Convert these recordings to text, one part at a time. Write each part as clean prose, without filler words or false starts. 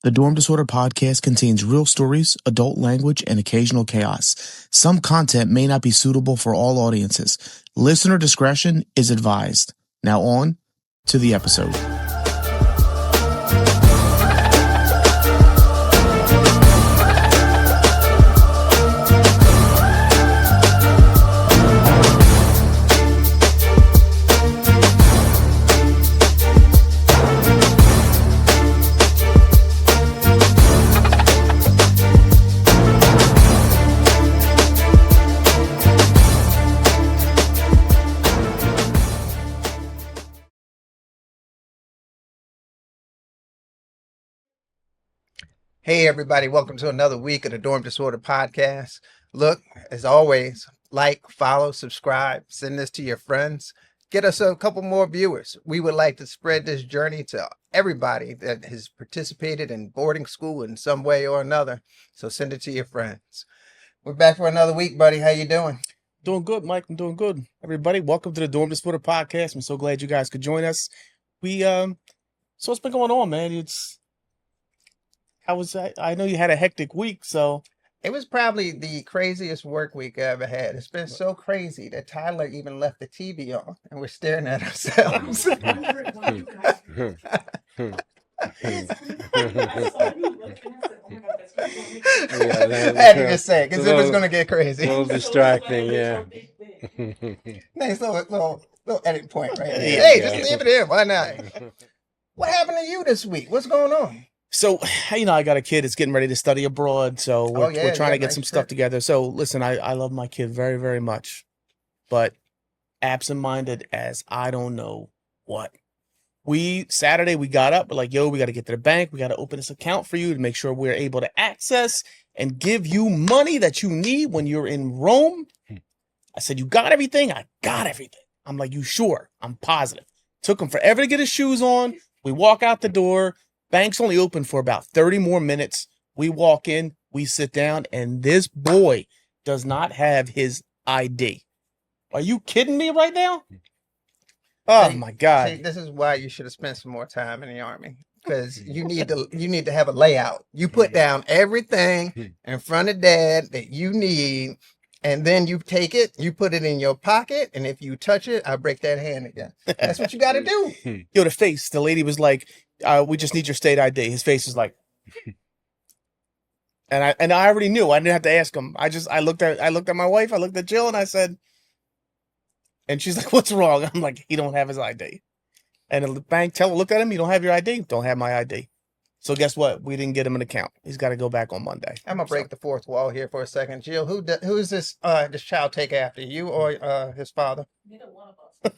The Dorm Disorder podcast contains real stories, adult language, and occasional chaos. Some content may not be suitable for all audiences. Listener discretion is advised. Now on to the episode. Hey, everybody. Welcome to another week of the Dorm Disorder podcast. Look, as always, like, follow, subscribe, send this to your friends. Get us a couple more viewers. We would like to spread this journey to everybody that has participated in boarding school in some way or another. So send it to your friends. We're back for another week, buddy. How you doing? Doing good, Mike. I'm doing good. Everybody, welcome to the Dorm Disorder podcast. I'm so glad you guys could join us. So what's been going on, man? I know you had a hectic week, so. It was probably the craziest work week I ever had. It's been so crazy that Tyler even left the TV on and we're staring at ourselves. I had to just say it because it was going to get crazy. A little distracting, yeah. Nice little edit point right there. Yeah, Hey, yeah. just leave it in. Why not? What happened to you this week? What's going on? So, I got a kid that's getting ready to study abroad, so we're trying to get some stuff trip. together. So, listen, I love my kid very, very much, but absent-minded as I don't know what. Saturday, we got up, we're like, yo, we got to get to the bank. We got to open this account for you to make sure we're able to access and give you money that you need when you're in Rome. I said, you got everything? I got everything. I'm like, you sure? I'm positive. Took him forever to get his shoes on. We walk out the door. Bank's only open for about 30 more minutes. We walk in, we sit down, and this boy does not have his ID. Are you kidding me right now? Oh my God. See, this is why you should have spent some more time in the Army. Because you need to have a layout. You put down everything in front of Dad that you need, and then you take it, you put it in your pocket, and if you touch it, I break that hand again. That's what you got to do. Yo, the lady was like, we just need your state ID. His face was like, and I already knew. I didn't have to ask him. I looked at my wife. I looked at Jill, and I said, and she's like, "What's wrong?" I'm like, "He don't have his ID." And the bank teller looked at him. "You don't have your ID." "Don't have my ID." So guess what? We didn't get him an account. He's got to go back on Monday. I'm gonna break the fourth wall here for a second. Jill, who is this child take after, you or his father? Neither one of us.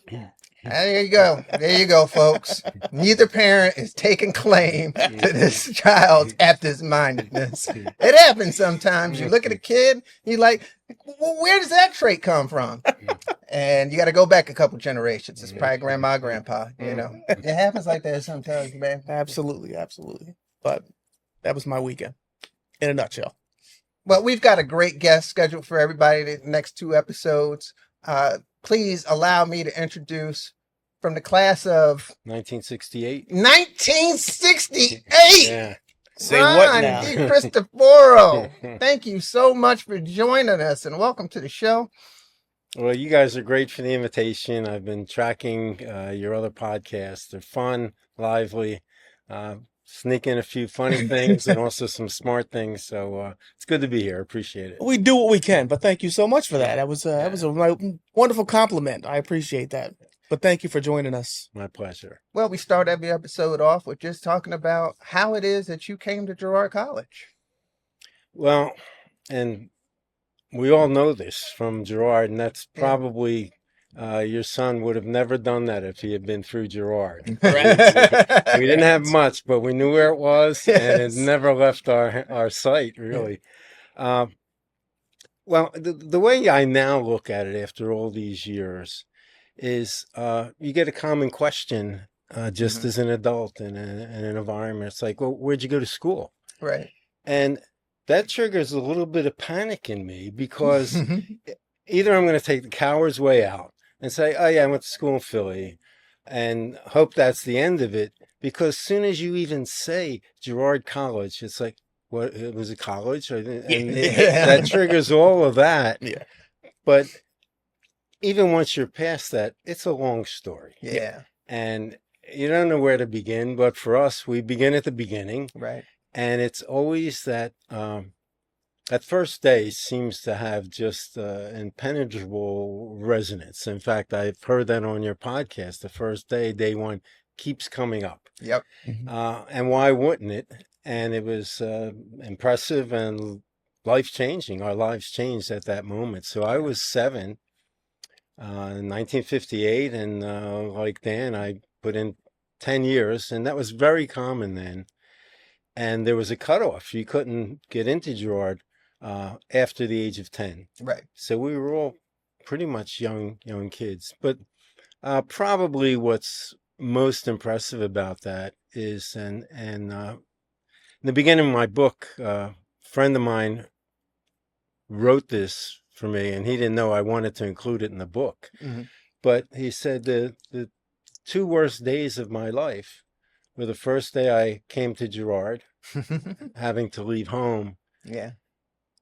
There you go, folks. Neither parent is taking claim to this child's absent-mindedness. It happens sometimes. You look at a kid, you're like, well, where does that trait come from? And you got to go back a couple generations. It's probably grandma, grandpa, It happens like that sometimes, man. Absolutely. But that was my weekend in a nutshell. Well, we've got a great guest scheduled for everybody the next two episodes. Please allow me to introduce from the class of 1968. 1968. Yeah. Say Ron what now? DeChristoforo. Thank you so much for joining us and welcome to the show. Well, you guys are great for the invitation. I've been tracking your other podcasts. They're fun, lively, sneak in a few funny things and also some smart things. So it's good to be here. Appreciate it. We do what we can, but thank you so much for that. That was a wonderful compliment. I appreciate that. But thank you for joining us. My pleasure. Well, we start every episode off with just talking about how it is that you came to Girard College. Well, and we all know this from Girard, and that's probably your son would have never done that if he had been through Girard. Right. We didn't have much, but we knew where it was, and it Yes. never left our sight, really. Well, the way I now look at it after all these years is you get a common question just as an adult in an environment. It's like, well, where'd you go to school? Right. And that triggers a little bit of panic in me because either I'm going to take the coward's way out and say, oh, yeah, I went to school in Philly. and hope that's the end of it. Because soon as you even say Girard College, it's like, what, it was a college? And Yeah. that triggers all of that. Yeah. But even once you're past that, it's a long story. Yeah. And you don't know where to begin. But for us, we begin at the beginning. Right. And it's always that that first day seems to have just impenetrable resonance. In fact, I've heard that on your podcast. The first day, day one, keeps coming up. Yep. And why wouldn't it? And it was impressive and life-changing. Our lives changed at that moment. So I was 7 in 1958, and like Dan, I put in 10 years, and that was very common then. And there was a cutoff. You couldn't get into Girard after the age of 10. Right. So we were all pretty much young kids. But probably what's most impressive about that is, and in the beginning of my book, a friend of mine wrote this for me, and he didn't know I wanted to include it in the book. But he said the 2 worst days of my life were the first day I came to Girard, having to leave home, Yeah.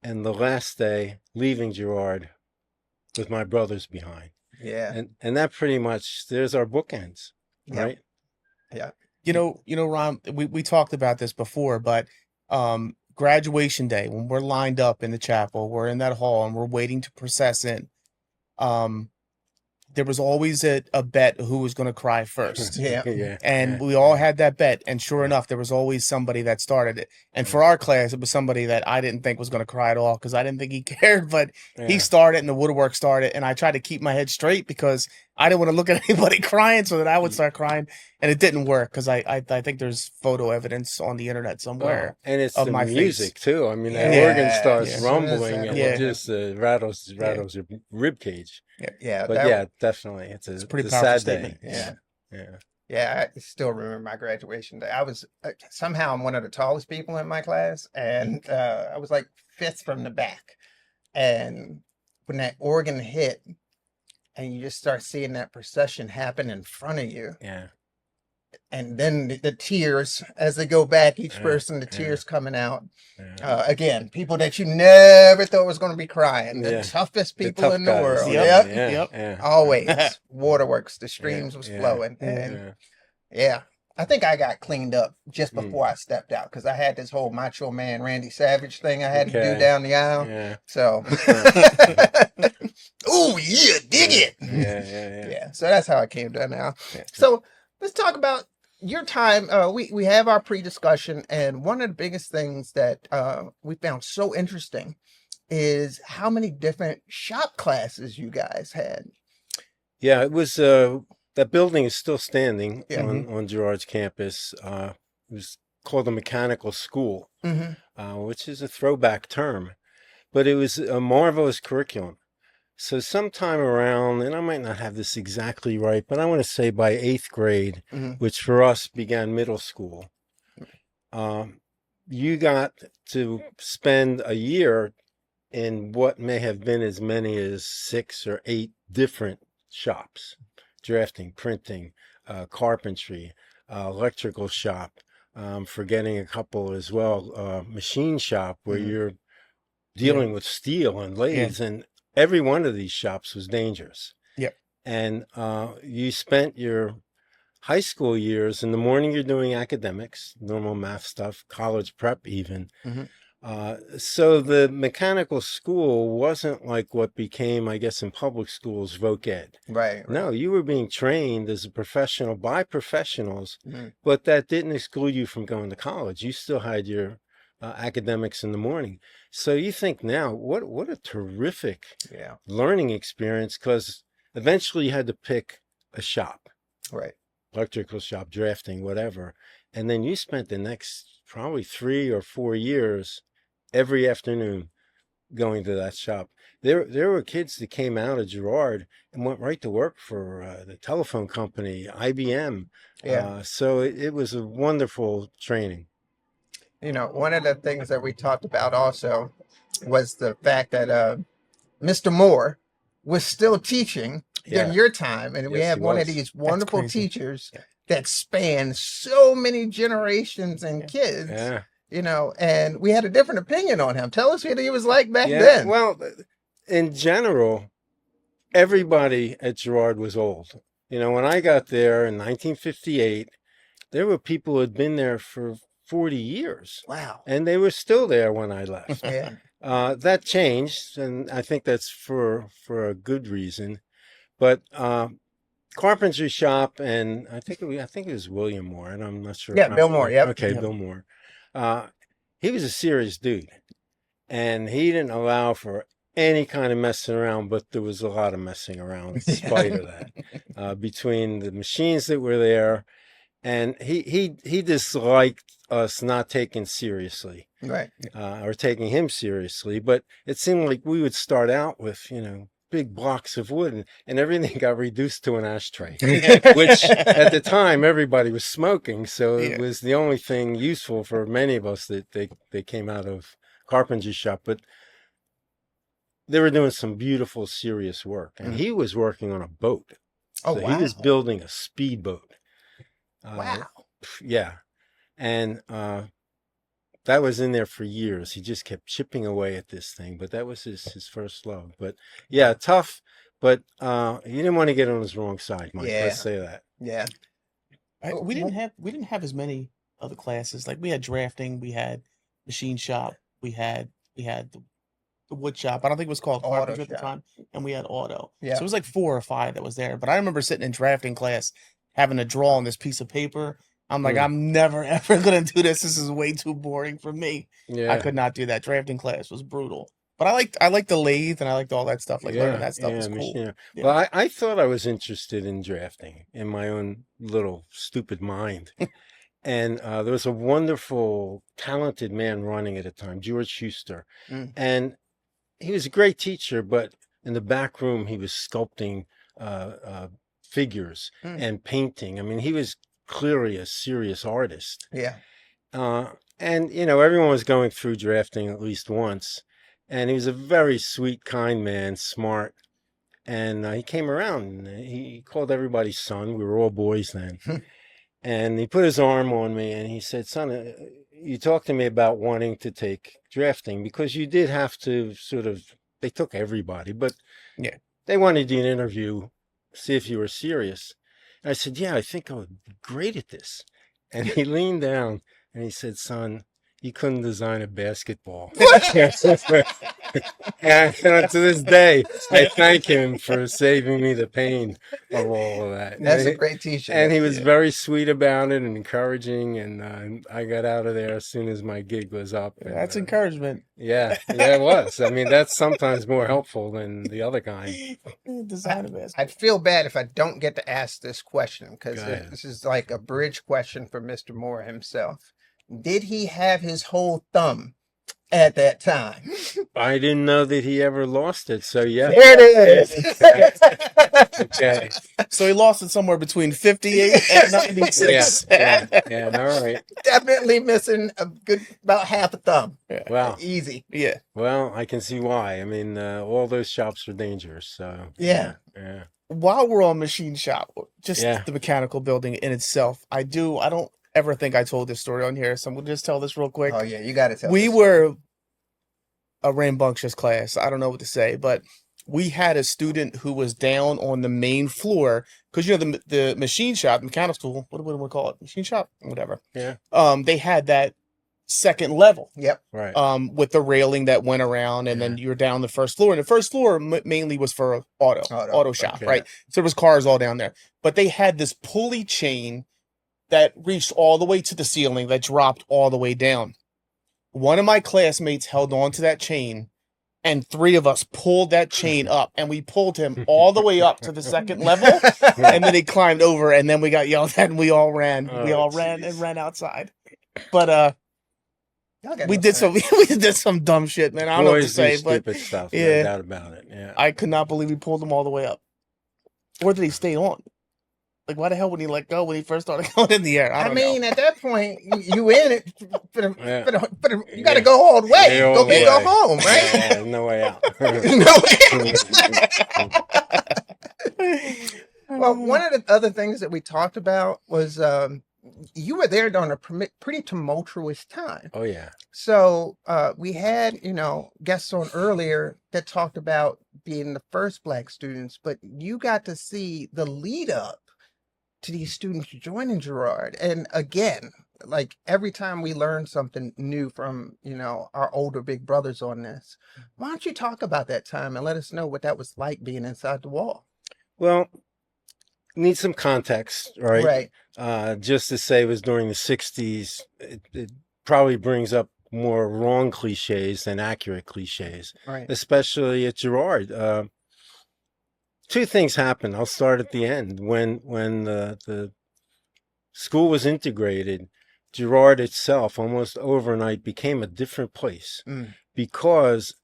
and the last day leaving Girard with my brothers behind. Yeah. And that pretty much, there's our bookends, Yep. right? Yeah. You know, Ron, we talked about this before, but graduation day, when we're lined up in the chapel, we're in that hall and we're waiting to process in. There was always a bet who was going to cry first. Yeah. Yeah. And we all had that bet. And sure enough, there was always somebody that started it. And for our class, it was somebody that I didn't think was going to cry at all because I didn't think he cared. But he started and the woodwork started. And I tried to keep my head straight because I didn't want to look at anybody crying so that I would start crying. And it didn't work because I think there's photo evidence on the internet somewhere. And it's of the my music, too. I mean, that Yeah. organ starts Yeah. rumbling and Yeah. it just rattles your rib cage. Yeah. But yeah, definitely. It's a pretty it's powerful sad statement. day. Yeah. Yeah. Yeah, I still remember my graduation day. I was somehow I'm one of the tallest people in my class, and I was like 5th from the back. And when that organ hit, and you just start seeing that procession happen in front of you, Yeah. and then the tears as they go back, each Yeah, person, the yeah. tears coming out. Yeah. Again, people that you never thought was going to be crying, the Yeah. toughest The people tough in the guys. world. Yep. Yep. Yep. Yeah. Always waterworks, the streams was yeah, flowing. yeah. And Yeah. I think I got cleaned up just Mm. before I stepped out because I had this whole Macho Man Randy Savage thing I had to do Okay. down the aisle. Yeah. So, oh yeah, dig it. Yeah. Yeah. So that's how I came down now. Yeah. So let's talk about your time. We have our pre-discussion, and one of the biggest things that we found so interesting is how many different shop classes you guys had. Yeah, it was that building is still standing Yeah. on Girard's campus. It was called the Mechanical School, Mm-hmm. which is a throwback term, but it was a marvelous curriculum. So sometime around, and I might not have this exactly right, but I want to say by 8th grade, Mhm. which for us began middle school, you got to spend a year in what may have been as many as 6 or 8 different shops: drafting, printing, carpentry, electrical shop, forgetting a couple as well, machine shop where Mhm. you're dealing with steel and lathes, and every one of these shops was dangerous. Yep. And you spent your high school years, in the morning you're doing academics, normal math stuff, college prep even. Mhm. So the mechanical school wasn't like what became, I guess, in public schools, voc ed. Right. No, you were being trained as a professional by professionals, Mhm. but that didn't exclude you from going to college. You still had your academics in the morning. So you think now, what a terrific Yeah. learning experience, because eventually you had to pick a shop, Right. electrical shop, drafting, whatever. And then you spent the next probably 3 or 4 years every afternoon going to that shop. There were kids that came out of Girard and went right to work for the telephone company, IBM. Yeah. So it was a wonderful training. You know, one of the things that we talked about also was the fact that Mr. Moore was still teaching during your time, and we Yes, have he one of was. these wonderful crazy. teachers Yeah. that span so many generations and kids. Yeah. You know, and we had a different opinion on him. Tell us what he was like back Yeah. then. Well, in general, everybody at Girard was old. You know, when I got there in 1958, there were people who had been there for 40 years. Wow. And they were still there when I left. Yeah. That changed, and I think that's for a good reason. But carpentry shop, and I think it was William Moore, and I'm not sure. Yeah, Bill Moore. Yep. Okay, Yep. Bill Moore. He was a serious dude, and he didn't allow for any kind of messing around, but there was a lot of messing around in spite of that, between the machines that were there, and he disliked us not taking seriously, Right. or taking him seriously. But it seemed like we would start out with, big blocks of wood, and everything got reduced to an ashtray, which at the time everybody was smoking. So it was the only thing useful for many of us that they came out of carpentry shop. But they were doing some beautiful, serious work, and he was working on a boat. Oh, So wow. he was building a speedboat. Wow. Yeah. And that was in there for years. He just kept chipping away at this thing, but that was his first love. But yeah, tough, but he didn't want to get on his wrong side, Mike. Yeah. Let's say that. Yeah. We didn't have as many other classes. Like we had drafting, we had machine shop, we had the wood shop. I don't think it was called Auto carpentry at the shop. time, and we had auto. Yeah. So it was like 4 or 5 that was there. But I remember sitting in drafting class, having to draw on this piece of paper. I'm like, I'm never ever gonna do this. This is way too boring for me. Yeah. I could not do that. Drafting class was brutal. But I liked the lathe and I liked all that stuff. Like learning that stuff was cool. Yeah. Yeah. Well, I thought I was interested in drafting in my own little stupid mind. And there was a wonderful, talented man running at the time, George Schuster. And he was a great teacher, but in the back room, he was sculpting figures and painting. I mean, he was clearly a serious artist. Yeah. And, everyone was going through drafting at least once. And he was a very sweet, kind man, smart. And he came around and he called everybody son. We were all boys then. And he put his arm on me and he said, son, you talked to me about wanting to take drafting because you did have to they took everybody, but they wanted you to interview, see if you were serious. And I said, yeah, I think I would be great at this. And he leaned down and he said, son, you couldn't design a basketball. And to this day, I thank him for saving me the pain of all of that. That's a great teacher. And he was very sweet about it and encouraging. And I got out of there as soon as my gig was up. And, That's encouragement. Yeah, it was. I mean, that's sometimes more helpful than the other kind. Design a basket. I'd feel bad if I don't get to ask this question because Go ahead. this is like a bridge question for Mr. Moore himself. Did he have his whole thumb at that time? I didn't know that he ever lost it. So, yeah. There it is. Okay. So he lost it somewhere between 58 and 96. Yeah. All right. Definitely missing a good about half a thumb. Wow. Easy. Yeah. Well, I can see why. I mean, all those shops are dangerous. So, Yeah. Yeah. While we're on machine shop, just Yeah. the mechanical building in itself, I don't ever think I told this story on here, so I'm gonna just tell this real quick. Oh yeah, you got to tell. We this were a rambunctious class. I don't know what to say, but we had a student who was down on the main floor because the machine shop, mechanical school, what do we call it? Machine shop, whatever. Yeah. They had that second level. Yep. Right. With the railing that went around, and then you were down the first floor. And the first floor mainly was for auto shop, Okay. right? So there was cars all down there. But they had this pulley chain that reached all the way to the ceiling that dropped all the way down. One of my classmates held on to that chain, and 3 of us pulled that chain up, and we pulled him all the way up to the second level, and then he climbed over, and then we got yelled at, and we all ran. We all ran outside. But we did some dumb shit, man. I don't know what to say, but stupid stuff. yeah. No doubt about it. Yeah. I could not believe we pulled him all the way up. Or did he stay on? Like, why the hell would he let go when he first started going in the air? I don't mean, know. at that point, you in it. Yeah. You got to go all the way. Yeah, all Go the go way. home, right? Yeah, no way out. No way. Well, one of the other things that we talked about was you were there during a pretty tumultuous time. Oh yeah. So we had, guests on earlier that talked about being the first Black students, but you got to see the lead up to these students joining Girard. And again, like every time we learn something new from, our older big brothers on this, why don't you talk about that time and let us know what that was like being inside the wall? Well, need some context, right? Right. Just to say it was during the 60s, it probably brings up more wrong cliches than accurate cliches, Right. especially at Girard. Two things happened. I'll start at the end. When the school was integrated, Girard itself almost overnight became a different place because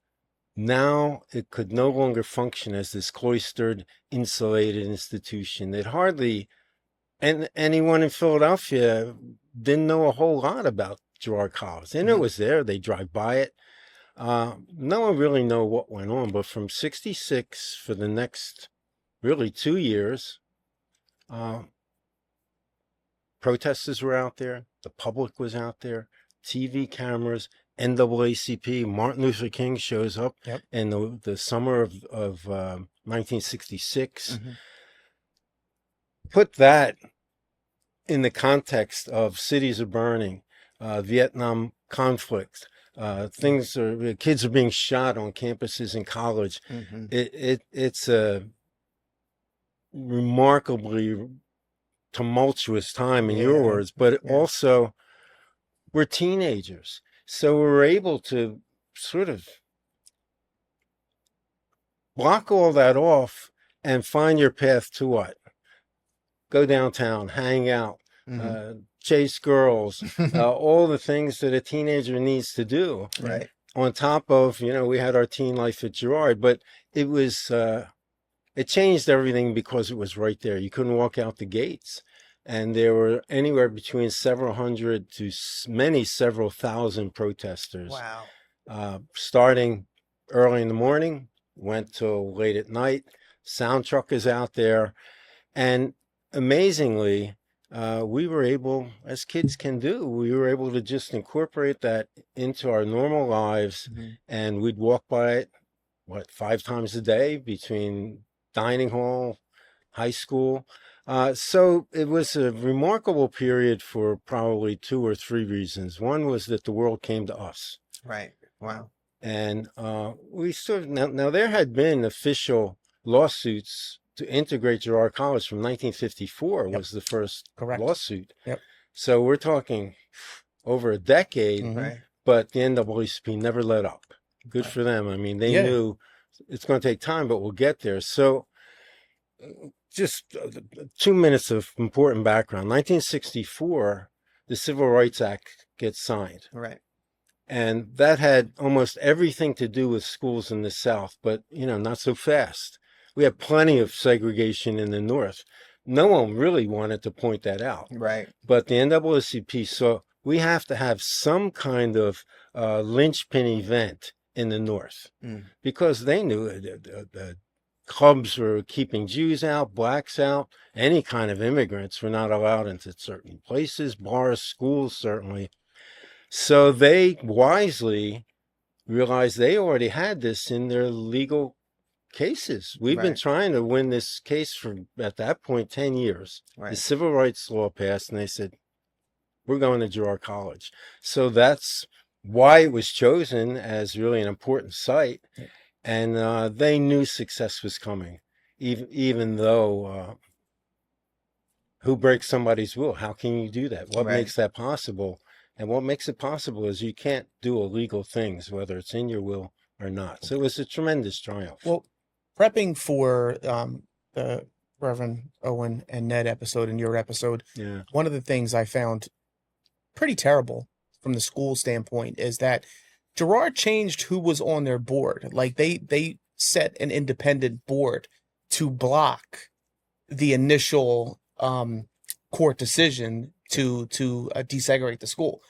now it could no longer function as this cloistered, insulated institution. It hardly, and anyone in Philadelphia didn't know a whole lot about Girard College. They knew it was there. They drive by it. No one really knew what went on. But from 66 for the next really 2 years, protesters were out there. The public was out there. TV cameras. NAACP, Martin Luther King shows up in the summer of 1966. Put that in the context of cities are burning, Vietnam conflict, kids are being shot on campuses in college. It's a remarkably tumultuous time in your words, but also we're teenagers. So we're able to sort of block all that off and find your path to what? Go downtown, hang out, chase girls, all the things that a teenager needs to do. Right. On top of, we had our teen life at Girard, but it was, it changed everything because it was right there. You couldn't walk out the gates. And there were anywhere between several hundred to several thousand protesters. Wow. Starting early in the morning, went till late at night. Sound truck is out there. And amazingly, we were able, as kids can do, we were able to just incorporate that into our normal lives. And we'd walk by it, 5 times a day between dining hall, high school. So it was a remarkable period for probably 2 or 3 reasons. One was that the world came to us. Right. Wow. And we sort of, now there had been official lawsuits to integrate Girard College from 1954 was the first lawsuit. So we're talking over a decade, but the NAACP never let up. Good for them. I mean, they knew it's going to take time, but we'll get there. So just 2 minutes of important background. 1964, the Civil Rights Act gets signed. Right. And that had almost everything to do with schools in the South, but, not so fast. We had plenty of segregation in the North. No one really wanted to point that out. Right. But the NAACP saw we have to have some kind of linchpin event in the North because they knew the clubs were keeping Jews out, blacks out, any kind of immigrants were not allowed into certain places, bars, schools, certainly. So they wisely realized they already had this in their legal cases. We've been trying to win this case for, at that point, 10 years. The civil rights law passed, and they said, we're going to Girard College. So that's why it was chosen as really an important site. And they knew success was coming, even though who breaks somebody's will? How can you do that? What makes that possible? And what makes it possible is you can't do illegal things, whether it's in your will or not. So it was a tremendous triumph. Well, prepping for the Reverend Owen and Ned episode and your episode, one of the things I found pretty terrible from the school standpoint is that Girard changed who was on their board. Like they set an independent board to block the initial court decision to desegregate the school.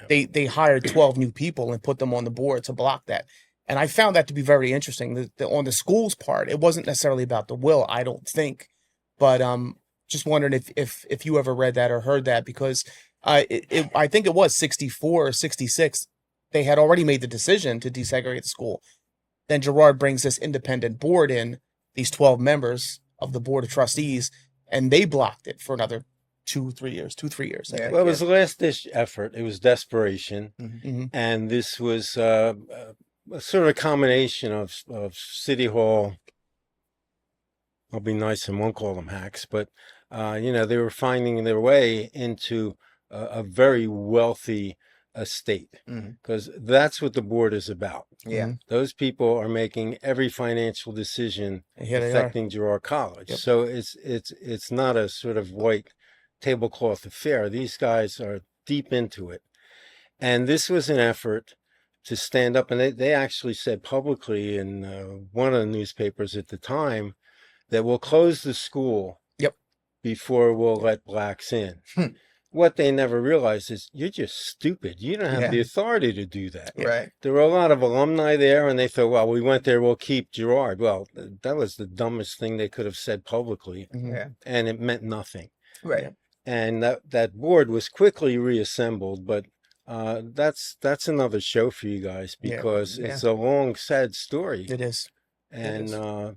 They hired 12 new people and put them on the board to block that. And I found that to be very interesting. On the school's part, it wasn't necessarily about the will, I don't think, But just wondering if you ever read that or heard that, because I think it was 64 or 66. They had already made the decision to desegregate the school. Then Girard brings this independent board in, these 12 members of the board of trustees, and they blocked it for another 2-3 years. I think. Well, it was a last ditch effort. It was desperation. Mhm. And this was a sort of a combination of City Hall. I'll be nice and won't call them hacks, but they were finding their way into a very wealthy estate, because that's what the board is about. Yeah. Those people are making every financial decision And here they are. affecting Girard College. Yep. So it's not a sort of white tablecloth affair. These guys are deep into it. And this was an effort to stand up, and they actually said publicly in one of the newspapers at the time that we'll close the school before we'll let blacks in. What they never realized is you're just stupid. You don't have the authority to do that. Right. There were a lot of alumni there, and they thought, well, we went there, we'll keep Girard. Well, that was the dumbest thing they could have said publicly, and it meant nothing. Right. And that board was quickly reassembled, but that's another show for you guys, because it's a long, sad story. It is. And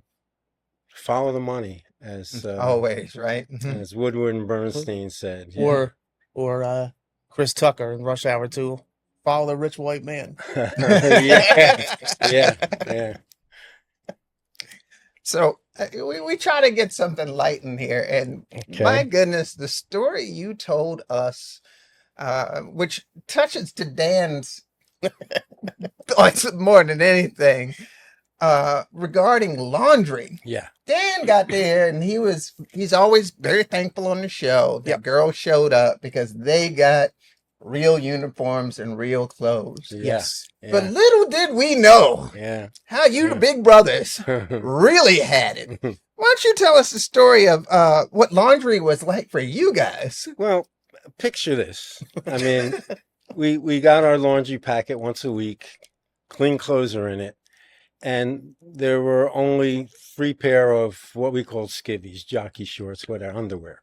follow the money, as Always, right? as Woodward and Bernstein said. Yeah. Or Chris Tucker in Rush Hour 2, follow the rich white man. yeah. So we try to get something light in here, and my goodness, the story you told us, which touches to Dan's thoughts more than anything, regarding laundry. Yeah. Dan got there, and he's always very thankful on the show that girls showed up because they got real uniforms and real clothes. Yes. But little did we know how you, the big brothers, really had it. Why don't you tell us the story of what laundry was like for you guys? Well, picture this. I mean, we got our laundry packet once a week. Clean clothes are in it. And there were only 3 pair of what we called skivvies, jockey shorts, whatever, underwear.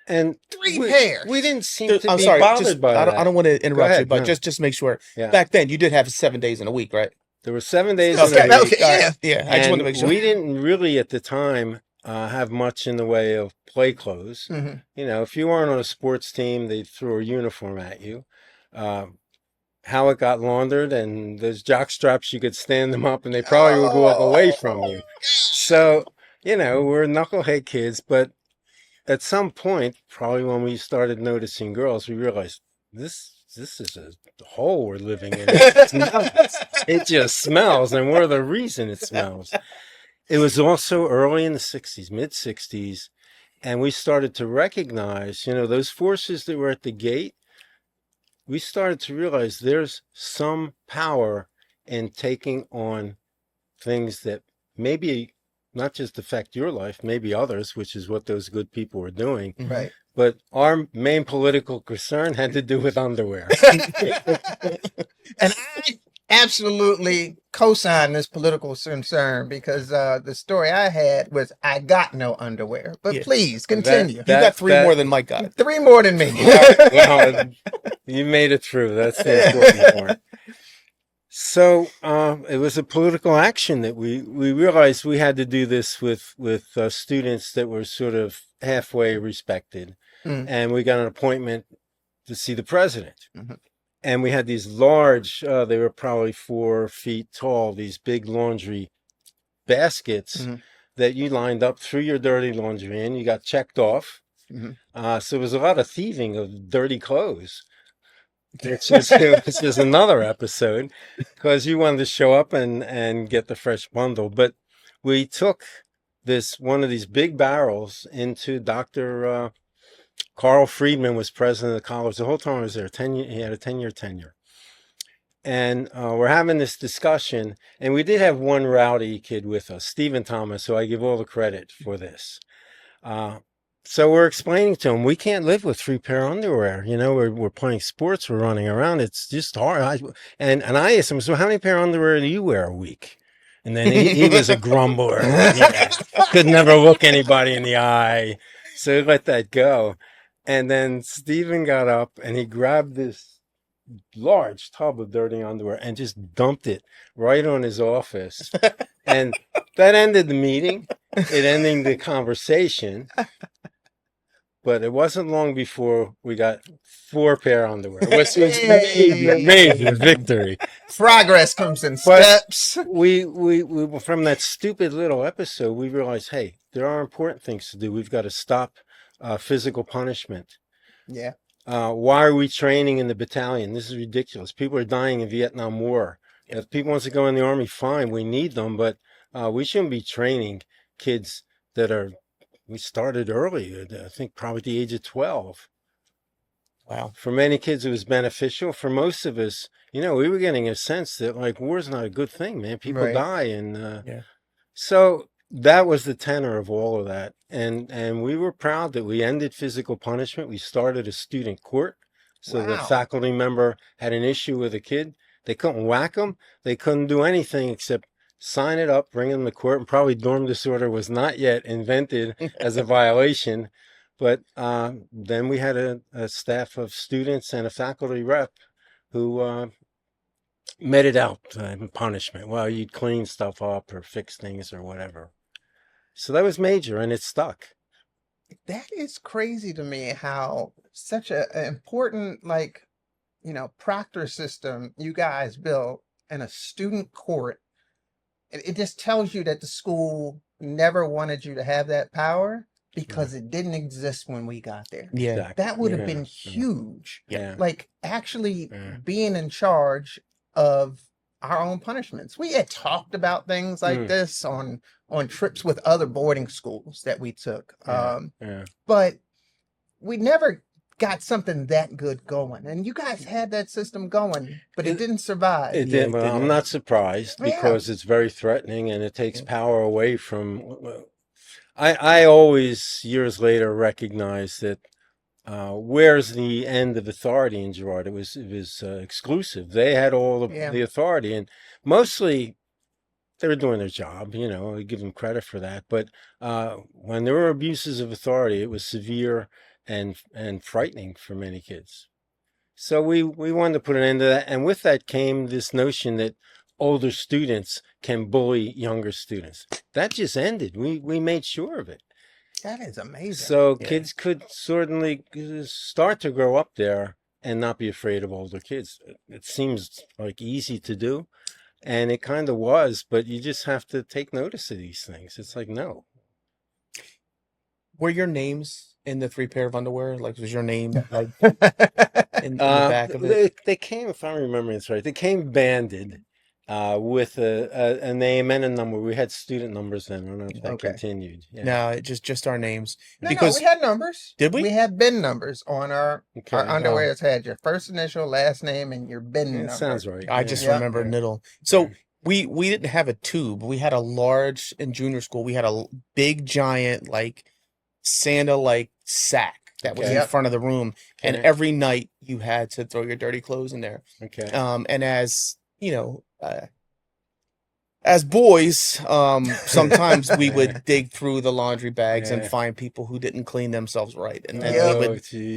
And 3 pairs. We didn't seem to be sorry, bothered by that. I don't want to interrupt ahead, you, but no. just make sure. Yeah. Back then, you did have 7 days in a week, right? There were 7 days Okay. in a week. Yeah. I just wanted to make sure. We didn't really at the time have much in the way of play clothes. You know, if you weren't on a sports team, they'd throw a uniform at you. How it got laundered, and those jock straps, you could stand them up and they probably would walk away from you. So, you know, we're knucklehead kids, but at some point, probably when we started noticing girls, we realized this is a hole we're living in. It just smells, and we're the reason it smells. It was also early in the 60s, mid-60s, and we started to recognize, you know, those forces that were at the gate. We started to realize there's some power in taking on things that maybe not just affect your life, maybe others, which is what those good people were doing. Right. But our main political concern had to do with underwear. And I absolutely co-sign this political concern, because the story I had was I got no underwear. But please continue. You got 3 more than Mike got. 3 more than me. Well, you made it through. That's the important part. So it was a political action that we realized we had to do this with students that were sort of halfway respected. And we got an appointment to see the president. And we had these large, they were probably 4 feet tall, these big laundry baskets that you lined up, threw your dirty laundry in, you got checked off. So it was a lot of thieving of dirty clothes. Which is another episode, because you wanted to show up and get the fresh bundle. But we took one of these big barrels into Dr. Carl Friedman was president of the college the whole time I was there. He had a 10-year tenure. And we're having this discussion, and we did have one rowdy kid with us, Stephen Thomas, so I give all the credit for this. So we're explaining to him, we can't live with 3 pair of underwear. You know, we're playing sports, we're running around. It's just hard. And I asked him, so how many pair of underwear do you wear a week? And then he was a grumbler. Yeah, could never look anybody in the eye. So he let that go. And then Stephen got up and he grabbed this large tub of dirty underwear and just dumped it right on his office. And that ended the meeting. It ended the conversation. But it wasn't long before we got 4 pair of underwear, which was major victory. Progress comes in But steps. we from that stupid little episode, we realized, hey, there are important things to do. We've got to stop physical punishment. Yeah. Why are we training in the battalion? This is ridiculous. People are dying in Vietnam War. If people want to go in the Army, fine, we need them, but we shouldn't be training kids that are. We started early, I think probably at the age of 12. Wow. For many kids, it was beneficial. For most of us, we were getting a sense that like war's not a good thing, man. People Right. die, and Yeah. so that was the tenor of all of that. And we were proud that we ended physical punishment. We started a student court, so the Wow. faculty member had an issue with a kid, they couldn't whack them, they couldn't do anything except sign it up, bring them to court, and probably dorm disorder was not yet invented as a violation. But then we had a staff of students and a faculty rep who meted out punishment. Well, you'd clean stuff up or fix things or whatever. So that was major, and it stuck. That is crazy to me how such an important, proctor system you guys built and a student court. It just tells you that the school never wanted you to have that power because it didn't exist when we got there. Yeah. Exactly. That would have Yeah. been huge. Yeah. Like actually Yeah. being in charge of our own punishments. We had talked about things like this on trips with other boarding schools that we took. Yeah. But we never got something that good going. And you guys had that system going, but it didn't survive. It Yeah, did. it Well, did I'm not. not surprised Yeah. because it's very threatening and it takes Yeah. power away from. I always years later recognized that where's the end of authority in Girard? It was exclusive. They had all the authority, and mostly they were doing their job. I give them credit for that. But when there were abuses of authority, it was severe and frightening for many kids. So we wanted to put an end to that. And with that came this notion that older students can bully younger students. That just ended. We made sure of it. That is amazing. So Yeah. kids could certainly start to grow up there and not be afraid of older kids. It seems like easy to do. And it kind of was, but you just have to take notice of these things. It's like, no. Were your names in the 3 pair of underwear? Like, was your name like in the back of it? They came, if I remember it's right, they came banded with a name and a number. We had student numbers then. I don't know if that Okay. continued. Yeah. No, it just our names. No, Because we had numbers. Did we? We had bin numbers on our Okay. underwear. It had your first initial, last name, and your bin That number. sounds right. I just Yeah. remember Knittel. So we didn't have a tube. We had a large in junior school. We had a big giant like Santa like sack that was Okay. in Yep. front of the room, and Okay. every night you had to throw your dirty clothes in there. Okay. And as as boys, sometimes we would dig through the laundry bags and Yeah. find people who didn't clean themselves right, and then Yeah.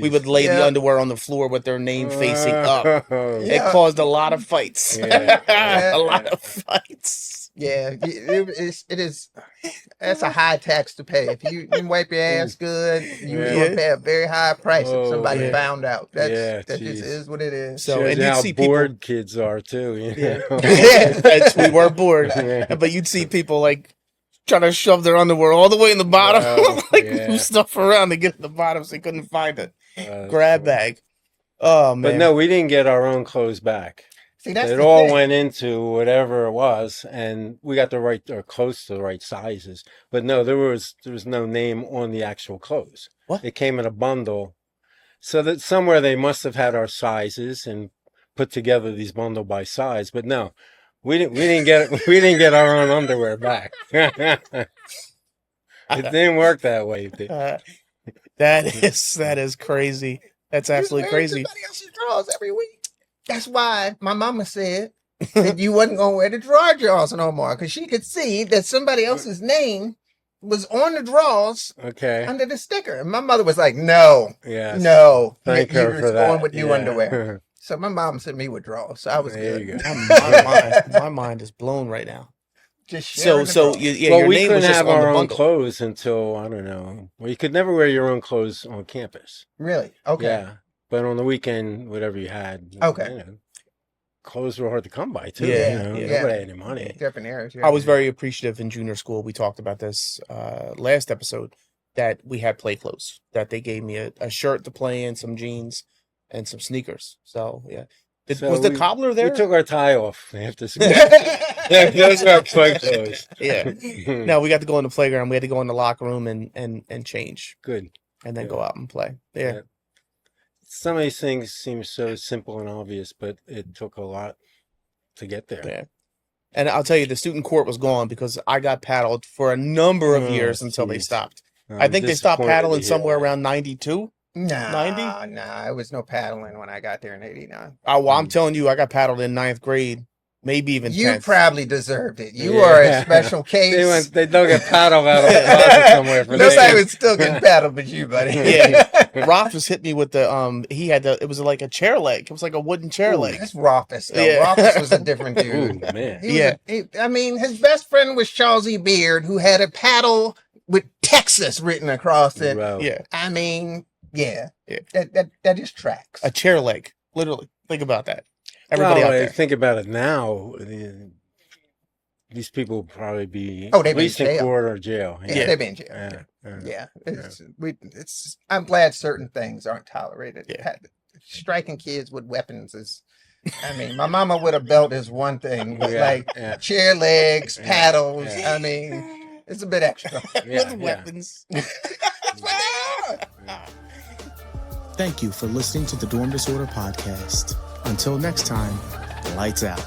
we would lay the Yeah. underwear on the floor with their name facing up. Oh, Yeah. It caused a lot of fights. Yeah. A lot of fights. Yeah, it is. That's a high tax to pay. If you didn't wipe your ass good, you Yeah. would pay a very high price if somebody yeah. found out. That geez. just is what it is. So, Shows and you you'd how see people- bored kids are too. Yeah. Know? We were bored. Yeah. But you'd see people like trying to shove their underwear all the way in the bottom, Wow, like yeah. move stuff around to get to the bottom so they couldn't find it. That's Grab cool. bag. Oh man. But no, we didn't get our own clothes back. See, that's It the all thing. went into whatever it was, and we got the right or close to the right sizes. But no, there was no name on the actual clothes. What? It came in a bundle, so that somewhere they must have had our sizes and put together these bundle by size. But no, we didn't get our own underwear back. It didn't work that way. That is crazy. That's absolutely You're wearing crazy. somebody else's drawers every week. That's why my mama said that you wasn't going to wear the drawers no more because she could see that somebody else's name was on the drawers Okay. under the sticker. And my mother was like, no, Yes. no. Thank you her was for that. going with new Yeah. underwear. So my mom sent me with drawers. So I was There good. you go. My mind is blown right now. Just So, sharing the so drawers. yeah, Well, your we name couldn't was just have on the our own bundle. clothes until, I don't know. Well, you could never wear your own clothes on campus. Really? Okay. Yeah. But on the weekend, whatever you had. Okay. You know, clothes were hard to come by, too. Yeah, You know, yeah. nobody had any money. Different eras. Yeah. I was very appreciative in junior school. We talked about this last episode that we had play clothes. That they gave me a shirt to play in, some jeans, and some sneakers. So yeah, So was the we- cobbler there? We took our tie off after school. Yeah, those are our play clothes. Yeah. No, we got to go in the playground. We had to go in the locker room and change, Good. and then Yeah. go out and play. Yeah. Some of these things seem so simple and obvious, but it took a lot to get there. Yeah. And I'll tell you, the student court was gone because I got paddled for a number of Oh, years until they geez. stopped. I'm I think they stopped disappointed to paddling hear somewhere that. around 92. Nah, 90? nah. It was no paddling when I got there in 89. Oh, well, I'm telling you, I got paddled in 9th grade, maybe even You 10th. probably deserved it. You Yeah. are a special case. They dug a paddle out of the closet somewhere for Nobody this. was still getting paddled but you, buddy. Yeah. Rothfuss hit me with the he had it was like a chair leg. It was like a wooden chair Ooh, leg. that's Rothfuss, though. Yeah. Rothfuss was a different Ooh, dude. man. He was Yeah. I mean, his best friend was Charles E. Beard, who had a paddle with Texas written across it. Bro. Yeah. I mean, yeah. Yeah. That just tracks. A chair leg. Literally. Think about that. Everybody Well, out I there. think about it now. These people will probably be Oh, they'd at be in least in jail. court or jail. Yeah, they've been in jail. Yeah. It's I'm glad certain things aren't tolerated. Yeah. Striking kids with weapons is I mean, my mama with a belt is one thing, but like chair legs, paddles, Yeah. I mean, it's a bit extra. Yeah, With yeah. weapons. Thank you for listening to the Dorm Disorder Podcast. Until next time, lights out.